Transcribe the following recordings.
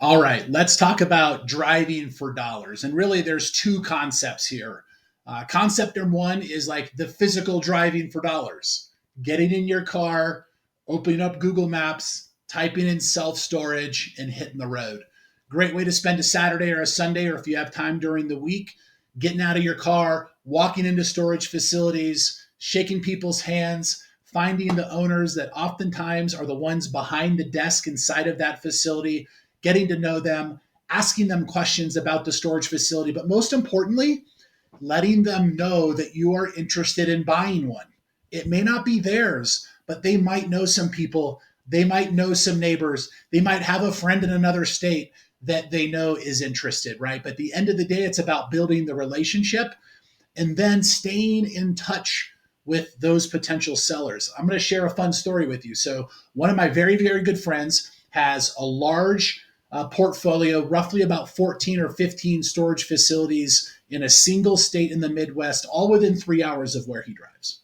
All right, let's talk about driving for dollars. And really, there's two concepts here. Concept number one is like the physical driving for dollars, getting in your car, opening up Google Maps, typing in self storage, and hitting the road. Great way to spend a Saturday or a Sunday, or if you have time during the week, getting out of your car, walking into storage facilities, shaking people's hands, finding the owners that oftentimes are the ones behind the desk inside of that facility, getting to know them, asking them questions about the storage facility, but most importantly, letting them know that you are interested in buying one. It may not be theirs, but they might know some people, they might know some neighbors, they might have a friend in another state that they know is interested, right? But at the end of the day, it's about building the relationship and then staying in touch with those potential sellers. I'm going to share a fun story with you. So, one of my very, very good friends has a large portfolio, roughly about 14 or 15 storage facilities in a single state in the Midwest, all within 3 hours of where he drives.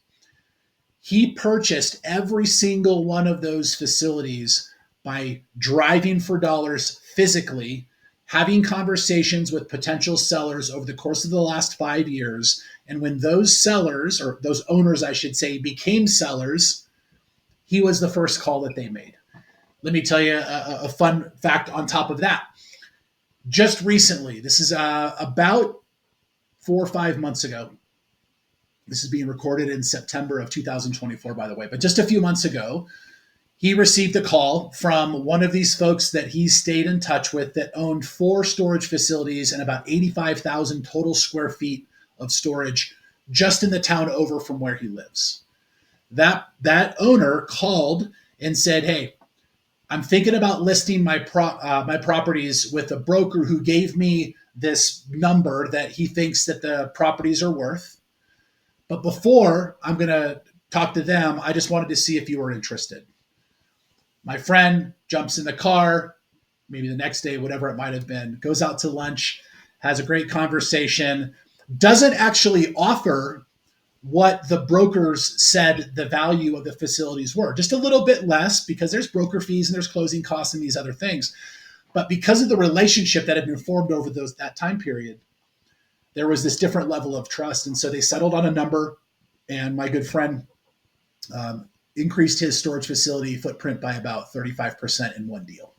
He purchased every single one of those facilities by driving for dollars physically, having conversations with potential sellers over the course of the last 5 years. And when those sellers, or those owners, I should say, became sellers, he was the first call that they made. Let me tell you a fun fact on top of that. Just recently, this is about 4 or 5 months ago. This is being recorded in September of 2024, by the way. But just a few months ago, he received a call from one of these folks that he stayed in touch with that owned 4 storage facilities and about 85,000 total square feet of storage just in the town over from where he lives. That owner called and said, "Hey, I'm thinking about listing my properties with a broker who gave me this number that he thinks that the properties are worth. But before I'm going to talk to them, I just wanted to see if you were interested." My friend jumps in the car, maybe the next day, whatever it might have been, goes out to lunch, has a great conversation, doesn't actually offer what the brokers said the value of the facilities were. Just a little bit less because there's broker fees and there's closing costs and these other things. But because of the relationship that had been formed over that time period, there was this different level of trust. And so they settled on a number, and my good friend increased his storage facility footprint by about 35% in one deal.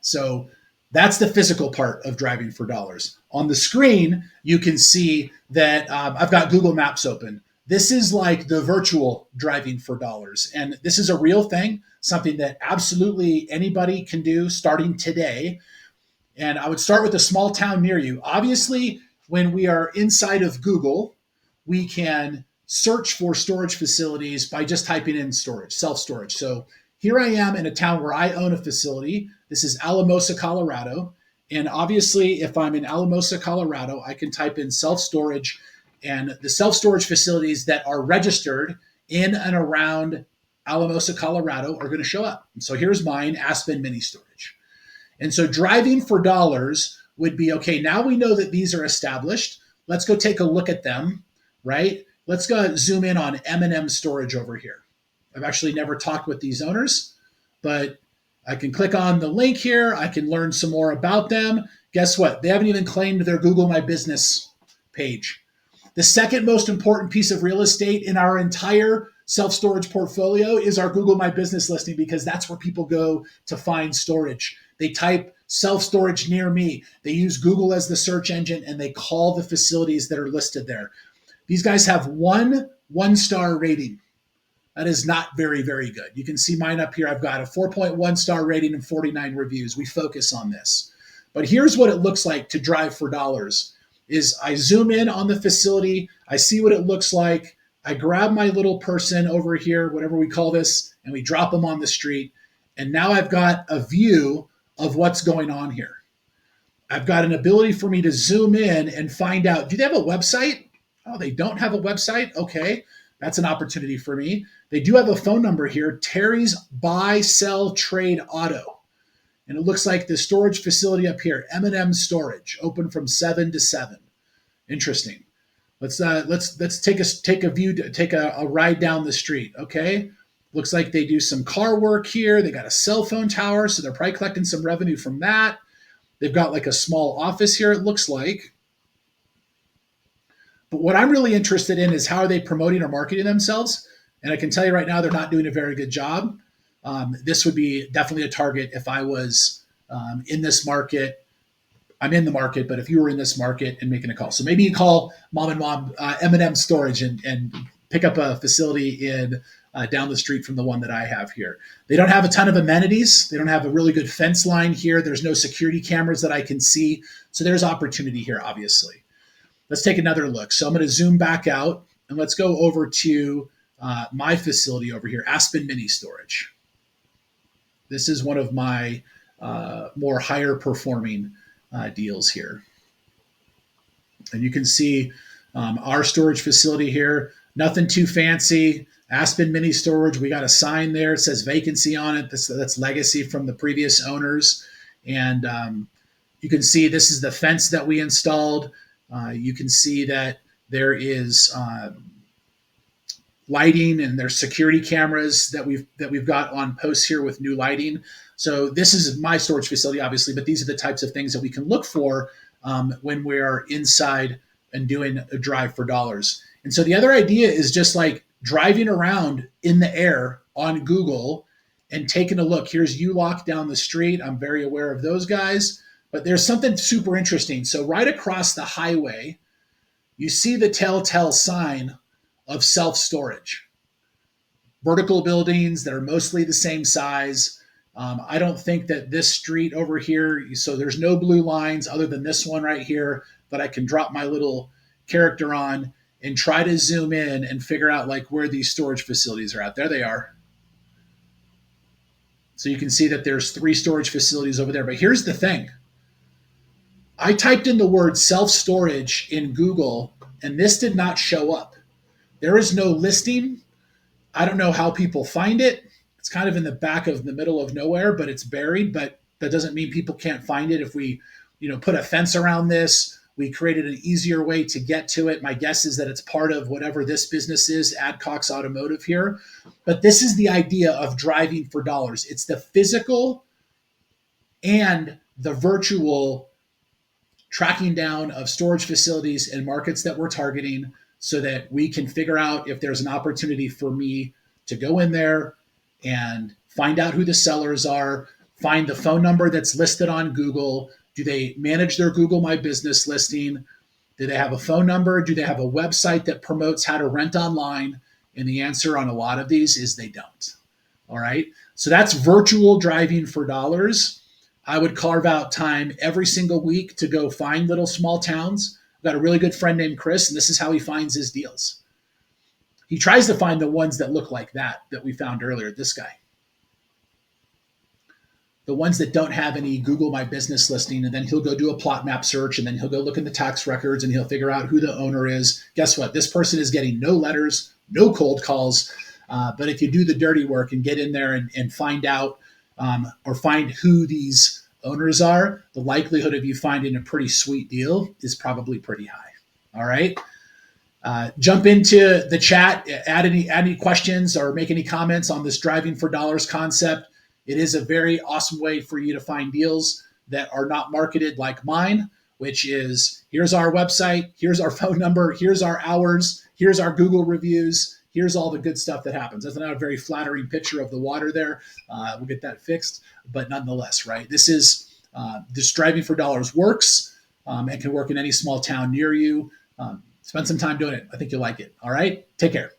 So that's the physical part of driving for dollars. On the screen, you can see that I've got Google Maps open. This is like the virtual driving for dollars. And this is a real thing, something that absolutely anybody can do starting today. And I would start with a small town near you. Obviously, when we are inside of Google, we can search for storage facilities by just typing in storage, self-storage. So here I am in a town where I own a facility. This is Alamosa, Colorado. And obviously, if I'm in Alamosa, Colorado, I can type in self-storage, and the self-storage facilities that are registered in and around Alamosa, Colorado are going to show up. And so here's mine, Aspen Mini Storage. And so driving for dollars would be, okay, now we know that these are established. Let's go take a look at them, right? Let's go zoom in on M&M Storage over here. I've actually never talked with these owners, but I can click on the link here. I can learn some more about them. Guess what? They haven't even claimed their Google My Business page. The second most important piece of real estate in our entire self-storage portfolio is our Google My Business listing, because that's where people go to find storage. They type self-storage near me. They use Google as the search engine, and they call the facilities that are listed there. These guys have one-star rating. That is not very, very good. You can see mine up here. I've got a 4.1 star rating and 49 reviews. We focus on this. But here's what it looks like to drive for dollars. Is I zoom in on the facility, I see what it looks like, I grab my little person over here, whatever we call this, and we drop them on the street. And now I've got a view of what's going on here. I've got an ability for me to zoom in and find out, do they have a website? Oh, they don't have a website? Okay, that's an opportunity for me. They do have a phone number here, Terry's Buy, Sell, Trade Auto. And it looks like the storage facility up here, M&M Storage, open from 7 to 7. Interesting. Let's take a ride down the street. Okay. Looks like they do some car work here. They got a cell phone tower, so they're probably collecting some revenue from that. They've got like a small office here, it looks like. But what I'm really interested in is how are they promoting or marketing themselves? And I can tell you right now, they're not doing a very good job. This would be definitely a target if I was in this market. I'm in the market, but if you were in this market and making a call, so maybe you call mom and mom M&M Storage and pick up a facility in down the street from the one that I have here. They don't have a ton of amenities. They don't have a really good fence line here. There's no security cameras that I can see. So there's opportunity here, obviously. Let's take another look. So I'm going to zoom back out and let's go over to my facility over here, Aspen Mini Storage. This is one of my more higher performing deals here. And you can see our storage facility here, nothing too fancy. Aspen Mini Storage, we got a sign there. It says vacancy on it. That's legacy from the previous owners. And you can see this is the fence that we installed. You can see that there is lighting and there's security cameras that we've got on posts here with new lighting. So this is my storage facility, obviously, but these are the types of things that we can look for when we're inside and doing a drive for dollars. And so the other idea is just like driving around in the air on Google and taking a look. Here's ULOC down the street. I'm very aware of those guys, but there's something super interesting. So right across the highway, you see the telltale sign of self-storage. Vertical buildings that are mostly the same size. I don't think that this street over here, so there's no blue lines other than this one right here that I can drop my little character on and try to zoom in and figure out like where these storage facilities are at. There they are. So you can see that there's 3 storage facilities over there. But here's the thing. I typed in the word self-storage in Google and this did not show up. There is no listing. I don't know how people find it. It's kind of in the back of the middle of nowhere, but it's buried. But that doesn't mean people can't find it. If we, put a fence around this, we created an easier way to get to it. My guess is that it's part of whatever this business is, Adcox Automotive here. But this is the idea of driving for dollars. It's the physical and the virtual tracking down of storage facilities and markets that we're targeting so that we can figure out if there's an opportunity for me to go in there and find out who the sellers are, find the phone number that's listed on Google. Do they manage their Google My Business listing? Do they have a phone number? Do they have a website that promotes how to rent online? And the answer on a lot of these is they don't. All right. So that's virtual driving for dollars. I would carve out time every single week to go find little small towns. I've got a really good friend named Chris, and this is how he finds his deals. He tries to find the ones that look like that we found earlier, this guy. The ones that don't have any Google My Business listing, and then he'll go do a plot map search, and then he'll go look in the tax records, and he'll figure out who the owner is. Guess what? This person is getting no letters, no cold calls. But if you do the dirty work and get in there and find out or find who these owners are, the likelihood of you finding a pretty sweet deal is probably pretty high. All right. Jump into the chat, add any questions or make any comments on this driving for dollars concept. It is a very awesome way for you to find deals that are not marketed like mine, which is here's our website, here's our phone number, here's our hours, here's our Google reviews, here's all the good stuff that happens. That's not a very flattering picture of the water there. We'll get that fixed, but nonetheless, right? This driving for dollars works and can work in any small town near you. Spend some time doing it. I think you'll like it. All right. Take care.